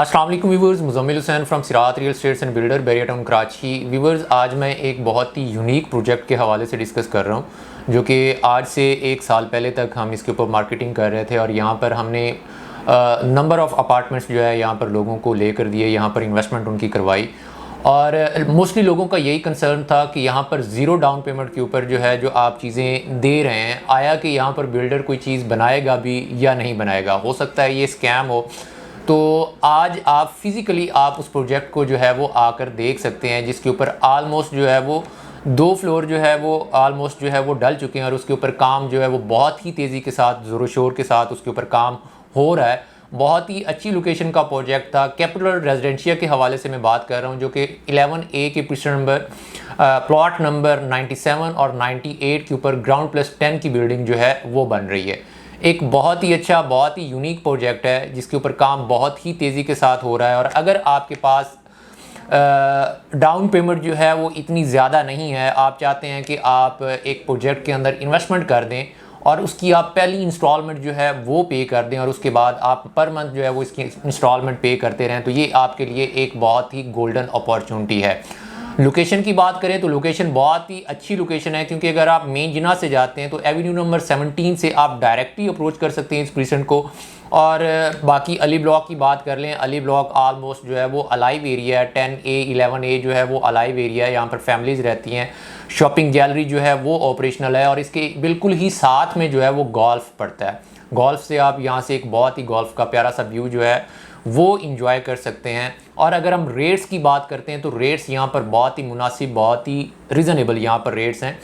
अस्सलाम वालेकुम viewers, Muzammil Hussain from Sirat real estates and builder Bahria town Karachi. Viewers, आज मैं एक बहुत ही यूनिक प्रोजेक्ट के हवाले से डिस्कस कर रहा हूँ जो कि आज से एक साल पहले तक हम इसके ऊपर मार्केटिंग कर रहे थे और यहाँ पर हमने नंबर ऑफ़ अपार्टमेंट्स जो है यहाँ पर लोगों को लेकर दिए, यहाँ पर इन्वेस्टमेंट उनकी करवाई और मोस्टली लोगों का यही कंसर्न था कि यहाँ पर ज़ीरो डाउन पेमेंट के ऊपर जो है जो आप चीज़ें दे रहे हैं, आया कि यहाँ पर बिल्डर कोई चीज़ बनाएगा भी या नहीं बनाएगा, हो सकता है ये स्कैम हो। तो आज आप फिज़िकली आप उस प्रोजेक्ट को जो है वो आकर देख सकते हैं, जिसके ऊपर आलमोस्ट जो है वो 2 फ्लोर जो है वो आलमोस्ट जो है वो डल चुके हैं और उसके ऊपर काम जो है वो बहुत ही तेज़ी के साथ ज़ोर शोर के साथ उसके ऊपर काम हो रहा है। बहुत ही अच्छी लोकेशन का प्रोजेक्ट था। कैपिटल रेजिडेंशिया के हवाले से मैं बात कर रहा हूँ जो कि 11A के पिक्चर नंबर प्लॉट नंबर 97 और 98 के ऊपर ग्राउंड प्लस 10 की बिल्डिंग जो है वो बन रही है। एक बहुत ही अच्छा, बहुत ही यूनिक प्रोजेक्ट है जिसके ऊपर काम बहुत ही तेज़ी के साथ हो रहा है। और अगर आपके पास डाउन पेमेंट जो है वो इतनी ज़्यादा नहीं है, आप चाहते हैं कि आप एक प्रोजेक्ट के अंदर इन्वेस्टमेंट कर दें और उसकी आप पहली इंस्टॉलमेंट जो है वो पे कर दें और उसके बाद आप पर मंथ जो है वो इसकी इंस्टॉलमेंट पे करते रहें, तो ये आपके लिए एक बहुत ही गोल्डन अपॉर्चुनिटी है। लोकेशन की बात करें तो लोकेशन बहुत ही अच्छी लोकेशन है, क्योंकि अगर आप मेन जिना से जाते हैं तो एवेन्यू नंबर 17 से आप डायरेक्टली अप्रोच कर सकते हैं इस प्रीसेंट को। और बाकी अली ब्लॉक की बात कर लें, अली ब्लॉक आलमोस्ट जो है वो अलाइव एरिया है। 10A 11A जो है वो अलाइव एरिया है, यहाँ पर फैमिलीज़ रहती हैं। शॉपिंग गैलरी जो है वो ऑपरेशनल है और इसके बिल्कुल ही साथ में जो है वो गोल्फ़ पड़ता है। गोल्फ़ से आप यहाँ से एक बहुत ही गोल्फ़ का प्यारा सा व्यू जो है वो इंजॉय कर सकते हैं। और अगर हम रेट्स की बात करते हैं तो रेट्स यहाँ पर बहुत ही मुनासिब, बहुत ही रीज़नेबल यहाँ पर रेट्स हैं।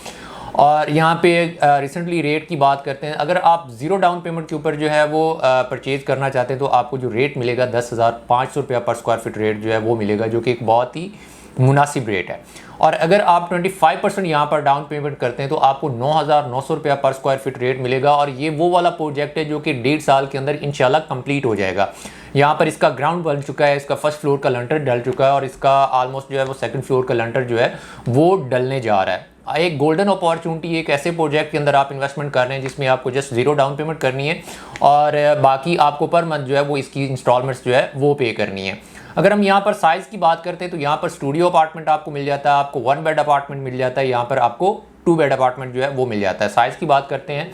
और यहाँ पे रिसेंटली रेट की बात करते हैं, अगर आप ज़ीरो डाउन पेमेंट के ऊपर जो है वो परचेज़ करना चाहते हैं तो आपको जो रेट मिलेगा 10,500 रुपया पर स्क्वायर फीट रेट जो है वो मिलेगा, जो कि एक बहुत ही मुनासिब रेट है। और अगर आप 25% यहाँ पर डाउन पेमेंट करते हैं तो आपको 9,900 रुपया पर स्क्वायर फीट रेट मिलेगा। और ये वो वाला प्रोजेक्ट है जो कि 1.5 साल के अंदर इंशाल्लाह कंप्लीट हो जाएगा। यहाँ पर इसका ग्राउंड बन चुका है, इसका फर्स्ट फ्लोर का लंटर डल चुका है और इसका आलमोस्ट जो है वो सेकंड फ्लोर का लंटर जो है वो डलने जा रहा है। एक गोल्डन अपॉर्चुनिटी, एक ऐसे प्रोजेक्ट के अंदर आप इन्वेस्टमेंट कर रहे हैं जिसमें आपको जस्ट ज़ीरो डाउन पेमेंट करनी है और बाकी आपको पर मंथ जो है वो इसकी इंस्टॉलमेंट्स जो है वो पे करनी है। अगर हम यहाँ पर साइज़ की बात करते हैं तो यहाँ पर स्टूडियो अपार्टमेंट आपको मिल जाता है, आपको 1 बेड अपार्टमेंट मिल जाता है, यहाँ पर आपको 2 बेड अपार्टमेंट जो है वो मिल जाता है। साइज़ की बात करते हैं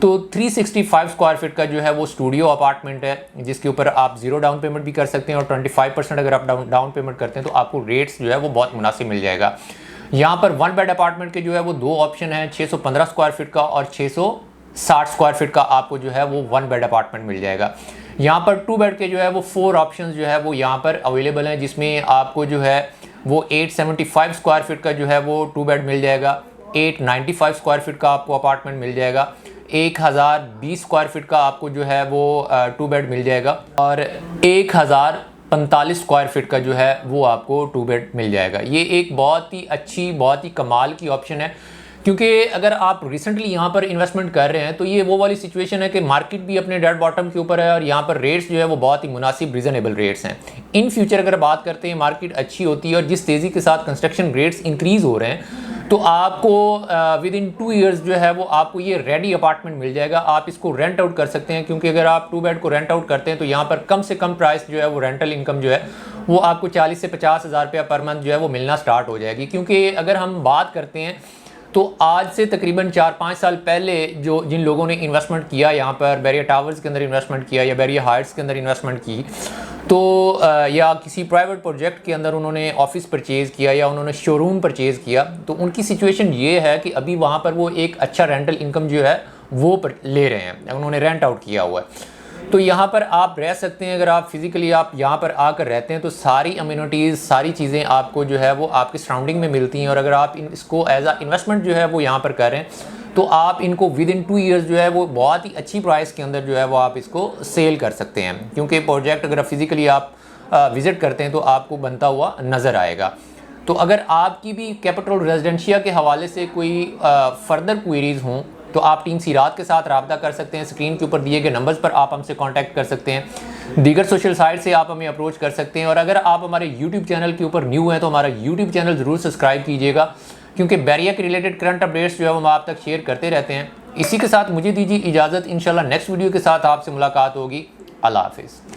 तो 365 स्क्वायर फीट का जो है वो स्टूडियो अपार्टमेंट है, जिसके ऊपर आप ज़ीरो डाउन पेमेंट भी कर सकते हैं और 25% अगर आप डाउन पेमेंट करते हैं तो आपको रेट्स जो है वो बहुत मुनासिब मिल जाएगा। यहाँ पर 1 बेड अपार्टमेंट के जो है वो 2 ऑप्शन है, 615 स्क्वायर फीट का और 660 स्क्वायर फीट का आपको जो है वो 1 बेड अपार्टमेंट मिल जाएगा। यहाँ पर 2 बेड के जो है वो 4 ऑप्शंस जो है वो यहाँ पर अवेलेबल हैं, जिसमें आपको जो है वो 875 स्क्वायर फीट का जो है वो 2 बेड मिल जाएगा, 895 स्क्वायर फीट का आपको अपार्टमेंट मिल जाएगा, 1020 स्क्वायर फीट का आपको जो है वो 2 बेड मिल जाएगा और 1045 स्क्वायर फीट का जो है वो आपको 2 बेड मिल जाएगा। ये एक बहुत ही अच्छी, बहुत ही कमाल की ऑप्शन है, क्योंकि अगर आप रिसेंटली यहाँ पर इन्वेस्टमेंट कर रहे हैं तो ये वो वाली सिचुएशन है कि मार्केट भी अपने डेड बॉटम के ऊपर है और यहाँ पर रेट्स जो है वो बहुत ही मुनासिब रीज़नेबल रेट्स हैं। इन फ्यूचर अगर बात करते हैं, मार्केट अच्छी होती है और जिस तेज़ी के साथ कंस्ट्रक्शन रेट्स इंक्रीज़ हो रहे हैं तो आपको विद इन 2 ईयर्स जो है वो आपको ये रेडी अपार्टमेंट मिल जाएगा। आप इसको रेंट आउट कर सकते हैं, क्योंकि अगर आप 2 बेड को रेंट आउट करते हैं तो यहाँ पर कम से कम प्राइस जो है वो रेंटल इनकम जो है वो आपको 40 से 50 हज़ार रुपया पर मंथ जो है वो मिलना स्टार्ट हो जाएगी। क्योंकि अगर हम बात करते हैं तो आज से तकरीबन 4-5 साल पहले जो जिन लोगों ने इन्वेस्टमेंट किया यहाँ पर बैरिया टावर्स के अंदर इन्वेस्टमेंट किया या बैरिया हाइट्स के अंदर इन्वेस्टमेंट की, तो या किसी प्राइवेट प्रोजेक्ट के अंदर उन्होंने ऑफिस परचेज़ किया या उन्होंने शोरूम परचेज़ किया, तो उनकी सिचुएशन ये है कि अभी वहाँ पर वो एक अच्छा रेंटल इनकम जो है वो ले रहे हैं, उन्होंने रेंट आउट किया हुआ है। तो यहाँ पर आप रह सकते हैं। अगर आप फिज़िकली आप यहाँ पर आकर रहते हैं तो सारी अम्यूनिटीज़, सारी चीज़ें आपको जो है वो आपके सराउंडिंग में मिलती हैं। और अगर आप इसको एज आ इन्वेस्टमेंट जो है वो यहाँ पर करें तो आप इनको विद इन 2 ईयर्स जो है वो बहुत ही अच्छी प्राइस के अंदर जो है वो आप इसको सेल कर सकते हैं, क्योंकि प्रोजेक्ट अगर फिज़िकली आप विज़िट करते हैं तो आपको बनता हुआ नज़र आएगा। तो अगर आपकी भी कैपिटल रेजिडेंशिया के हवाले से कोई फ़र्दर क्वेरीज़ हों तो आप टीम सिरात के साथ रब्ता कर सकते हैं। स्क्रीन के ऊपर दिए गए नंबर्स पर आप हमसे कांटेक्ट कर सकते हैं। दीगर सोशल साइट से आप हमें अप्रोच कर सकते हैं। और अगर आप हमारे यूट्यूब चैनल के ऊपर न्यू हैं तो हमारा यूट्यूब चैनल ज़रूर सब्सक्राइब कीजिएगा, क्योंकि बैरिया के रिलेटेड करंट अपडेट्स जो है वो हम आप तक शेयर करते रहते हैं। इसी के साथ मुझे दीजिए इजाज़त, इंशाल्लाह नेक्स्ट वीडियो के साथ आपसे मुलाकात होगी। अल्लाह हाफिज़।